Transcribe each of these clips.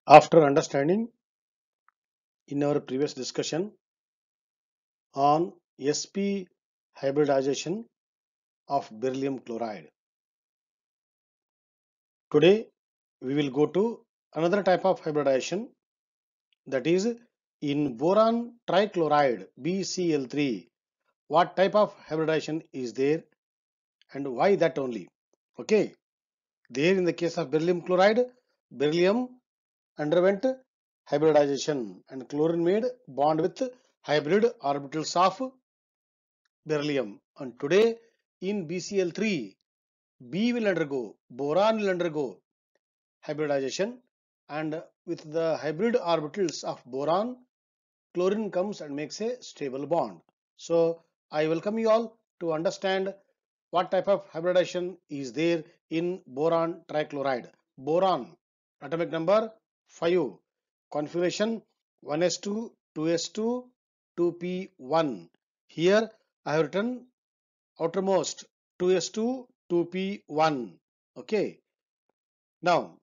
After understanding in our previous discussion on sp hybridization of beryllium chloride, today we will go to another type of hybridization, that is in boron trichloride BCl3. What type of hybridization is there and why that only? Okay, there in the case of beryllium chloride, beryllium underwent hybridization and chlorine made bond with hybrid orbitals of beryllium. And today in BCl3, B will undergo, boron will undergo hybridization, and with the hybrid orbitals of boron, chlorine comes and makes a stable bond. So I welcome you all to understand what type of hybridization is there in boron trichloride. Boron, atomic number 5, configuration 1s2, 2s2, 2p1. Here I have written outermost 2s2, 2p1. Okay. Now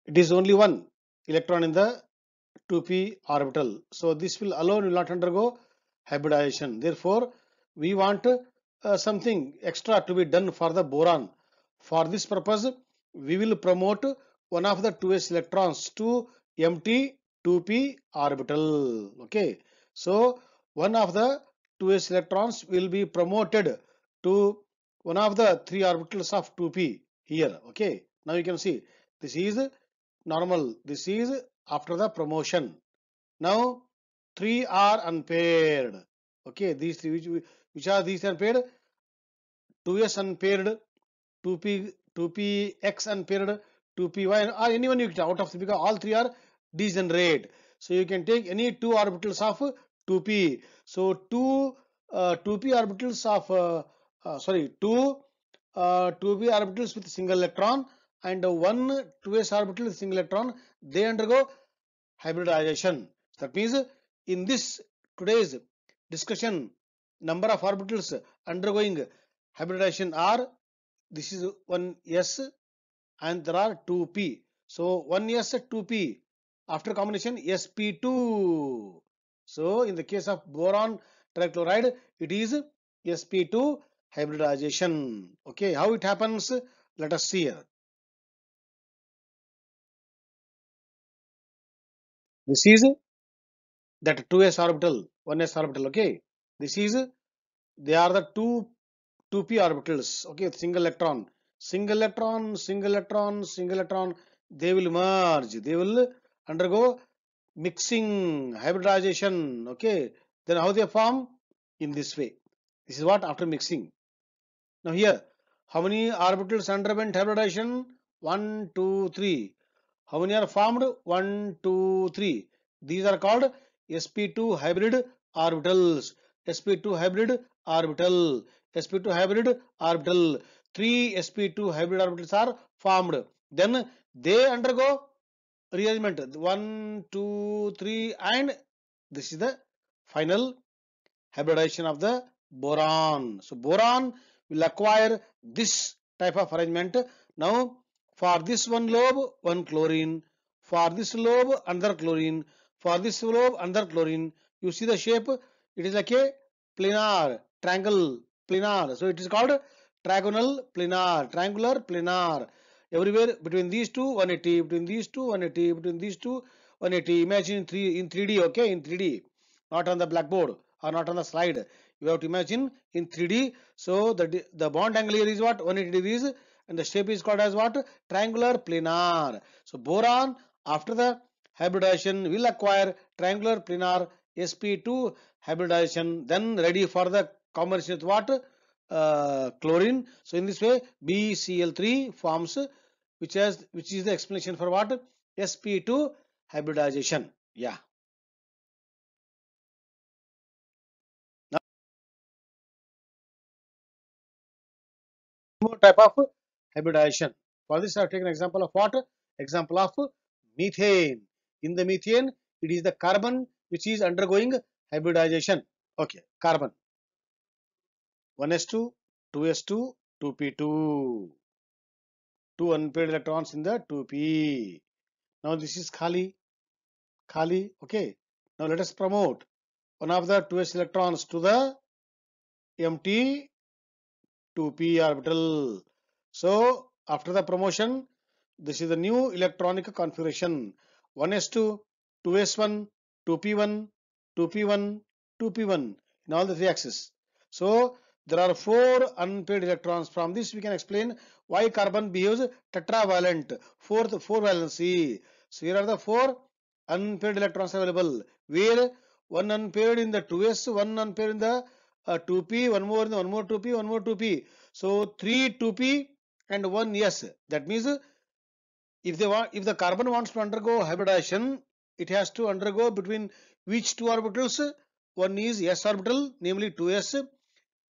it is only one electron in the 2p orbital. So this will alone will not undergo hybridization. Therefore, we want something extra to be done for the boron. For this purpose, we will promote one of the 2s electrons to empty 2p orbital. Okay. So one of the 2s electrons will be promoted to one of the 3 orbitals of 2p here. Okay. Now you can see this is normal. This is after the promotion. Now 3 are unpaired. Okay, these three, which are these unpaired? 2s unpaired, 2px unpaired, 2py, or anyone you can out of 3, because all three are degenerate. So you can take any two orbitals of 2p. So two 2p orbitals of two 2p orbitals with single electron and one 2s orbital with single electron, they undergo hybridization. That means in this today's discussion, number of orbitals undergoing hybridization are, this is 1s and there are 2p. So 1s 2p after combination sp2. So in the case of boron trichloride, it is sp2 hybridization. Okay, how it happens? Let us see here. This is that 2s orbital, 1s orbital. Okay, this is, they are the two p orbitals. Okay, single electron, single electron, single electron, single electron, they will merge, they will undergo mixing, hybridization. Okay, then how they form? In this way. This is what after mixing. Now here, how many orbitals underwent hybridization? 1, 2, 3. How many are formed? 1, 2, 3. These are called sp2 hybrid orbitals. sp2 hybrid orbital. sp2 hybrid orbital. 3 sp2 hybrid orbitals are formed. Then they undergo rearrangement. 1, 2, 3, and this is the final hybridization of the boron. So boron will acquire this type of arrangement. Now for this one lobe, one chlorine. For this lobe, another chlorine. For this lobe, another chlorine. You see the shape? It is like a planar, triangle, planar. So it is called trigonal planar, triangular planar. Everywhere between these two, 180. Between these two, 180. Between these two, 180. Imagine in 3D, okay, in 3D, not on the blackboard or not on the slide. You have to imagine in 3D. So the bond angle here is what? 180 degrees, and the shape is called as what? Triangular planar. So boron after the hybridization will acquire triangular planar sp2 hybridization, then ready for the combination with what? Chlorine. So in this way BCl3 forms, which is the explanation for what? sp2 hybridization. Yeah. More type of hybridization. For this, I have taken example of what? Example of methane. In the methane, it is the carbon which is undergoing hybridization. Okay, carbon 1s2, 2s2, 2p2. Two unpaired electrons in the 2p. Now this is Khali, Khali, okay. Now let us promote one of the 2s electrons to the empty 2p orbital. So after the promotion, this is the new electronic configuration. 1s2, 2s1, 2p1, 2p1, 2p1 in all the three axes. So there are four unpaired electrons. From this we can explain why carbon behaves tetravalent, four valency. So here are the four unpaired electrons available, where one unpaired in the 2s, one unpaired in the 2p, one more in the one more 2p, one more 2p. So three 2p and one s. That means if the carbon wants to undergo hybridization, it has to undergo between which two orbitals? One is s orbital, namely 2s,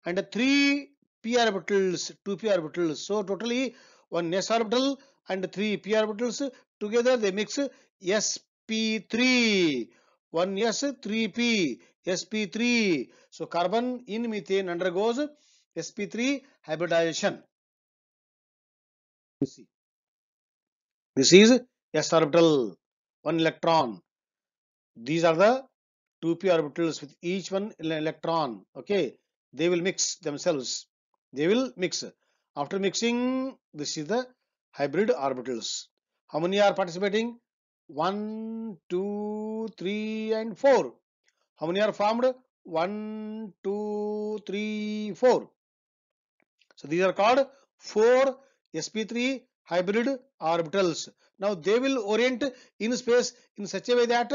and three p orbitals, 2p orbitals. So totally one s orbital and three p orbitals together they mix sp3. One s, 3p, sp3. So carbon in methane undergoes sp3 hybridization. This is s orbital, one electron. These are the 2p orbitals with each one electron. Okay, they will mix themselves. They will mix. After mixing, this is the hybrid orbitals. How many are participating? 1, 2, 3, and 4. How many are formed? 1, 2, 3, 4. So these are called 4 sp3 hybrid orbitals. Now they will orient in space in such a way that,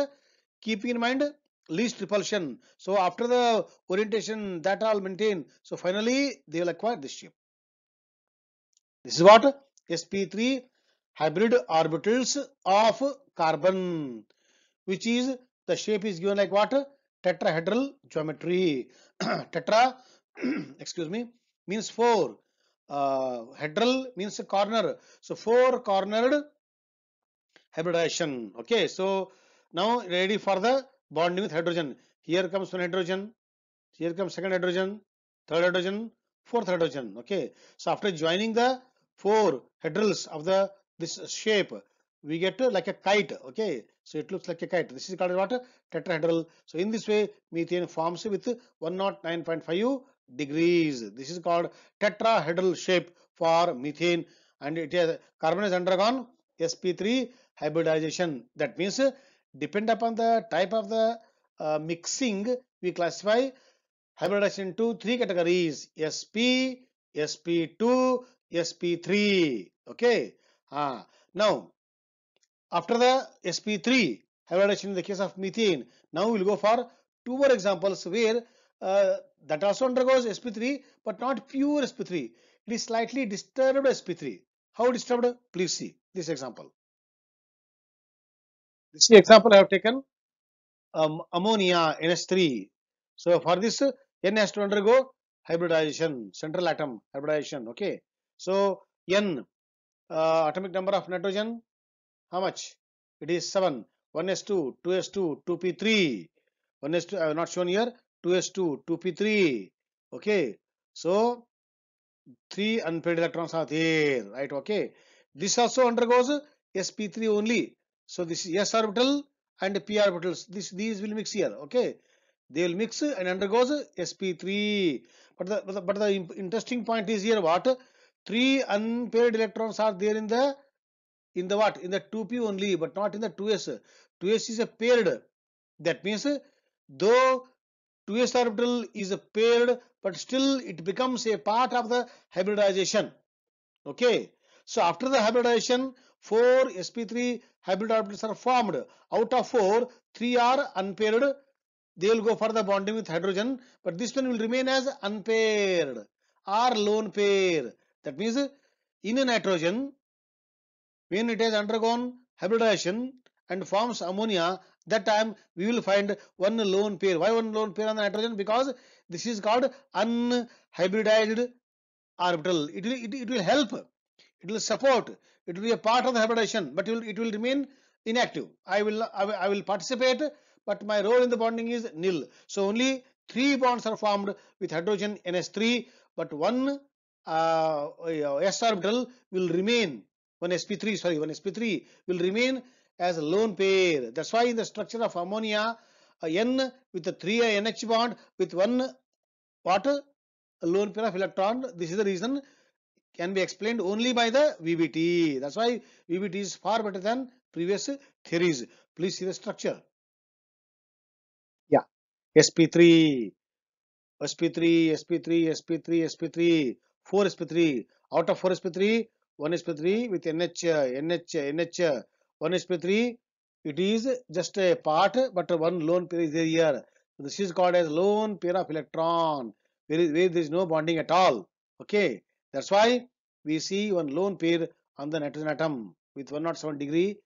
keeping in mind least repulsion. So after the orientation that all maintain. So finally they will acquire this shape. This is what sp3 hybrid orbitals of carbon, which is the shape is given like what? Tetrahedral geometry. Tetra, excuse me, means four. Hedral means corner. So four cornered hybridization. Okay, so now ready for the bonding with hydrogen. Here comes one hydrogen, here comes second hydrogen, third hydrogen, fourth hydrogen. Okay, so after joining the four hedrals of the this shape, we get like a kite. Okay, so it looks like a kite. This is called what? Tetrahedral. So in this way, methane forms with 109.5 degrees. This is called tetrahedral shape for methane, and it has carbon has undergone sp3 hybridization. That means depend upon the type of the mixing, we classify hybridization into three categories: sp, sp2, sp3. Okay. Now after the sp3 hybridization in the case of methane, now we will go for two more examples where that also undergoes sp3 but not pure sp3. It is slightly disturbed sp3. How disturbed? Please see this example. This example I have taken ammonia NH3. So for this N has to undergo hybridization, central atom hybridization. Okay. So N, atomic number of nitrogen, how much? It is 7. 1s2, 2s2, 2p3. 1s2 I have not shown here. 2s2, 2p3. Okay. So three unpaired electrons are there, right? Okay. This also undergoes sp3 only. So this is s orbital and p orbitals. These will mix here. Okay. They will mix and undergoes sp3. But the interesting point is here what? Three unpaired electrons are there in the what? In the 2p only, but not in the 2s. 2s is a paired. That means though 2s orbital is a paired, but still it becomes a part of the hybridization. Okay. So after the hybridization, 4 sp3 hybrid orbitals are formed. Out of 4, 3 are unpaired. They will go for the bonding with hydrogen, but this one will remain as unpaired or lone pair. That means in a nitrogen, when it has undergone hybridization and forms ammonia, that time we will find one lone pair. Why one lone pair on the nitrogen? Because this is called unhybridized orbital. It will help, it will support, it will be a part of the hybridization, but it will remain inactive. I will participate, but my role in the bonding is nil. So only three bonds are formed with hydrogen NH3, but one s orbital will remain, one sp3 will remain as a lone pair. That's why in the structure of ammonia, N with a 3 NH bond with one what? A lone pair of electron. This is the reason can be explained only by the VBT. That's why VBT is far better than previous theories. Please see the structure. Yeah, sp3, sp3, sp3, sp3, sp3, 4 sp3. Out of 4 sp3, 1 sp3 with NH, 1 sp3. It is just a part, but one lone pair is there here. This is called as lone pair of electron, where there is no bonding at all. Okay, that's why we see one lone pair on the nitrogen atom with 107 degree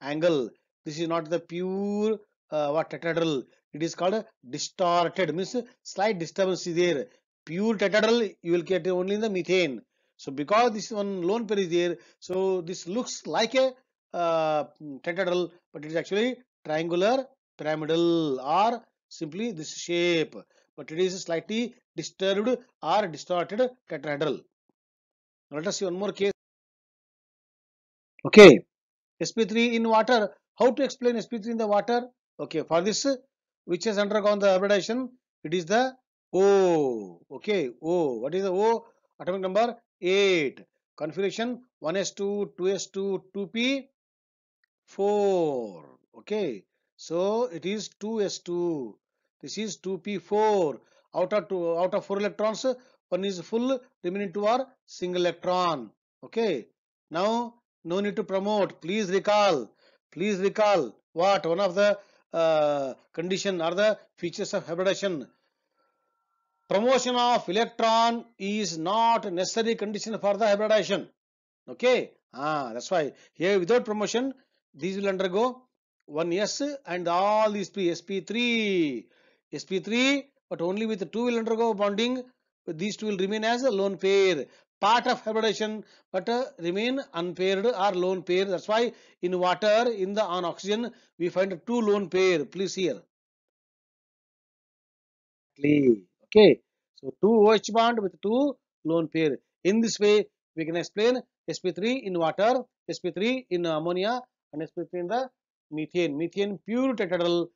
angle. This is not the pure tetrahedral. It is called distorted, means slight disturbance is there. Pure tetrahedral you will get only in the methane. So because this one lone pair is there, so this looks like a tetrahedral, but it is actually triangular pyramidal or simply this shape, but it is slightly disturbed or distorted tetrahedral. Let us see one more case. Okay, sp3 in water. How to explain sp3 in the water? Okay, for this, which has undergone the hybridization, it is the O. Okay, O. What is the O? Atomic number 8. Configuration 1s2, 2s2, 2p, 4. Okay, so it is 2s2. This is 2p4. Out of 4 electrons, one is full, remaining 2 are single electron. Okay, now no need to promote. Please recall. Please recall what one of the condition or the features of hybridization. Promotion of electron is not a necessary condition for the hybridization. Okay, that's why here without promotion these will undergo one S and all these sp3, but only with the 2 will undergo bonding. These two will remain as a lone pair, part of hybridization, but remain unpaired or lone pair. That's why in water, on oxygen, we find two lone pair. Please here. Okay, so two OH bond with two lone pair. In this way, we can explain sp3 in water, sp3 in ammonia, and sp3 in the methane. Methane pure tetrahedral,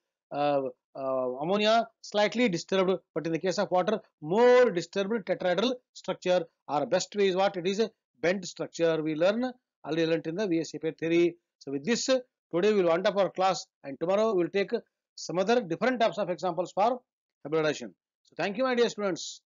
ammonia slightly disturbed, but in the case of water, more disturbed tetrahedral structure. Our best way is what? It is a bent structure. We already learned in the VSC pair theory. So with this, today we will wind up our class, and tomorrow we will take some other different types of examples for hybridization. So thank you, my dear students.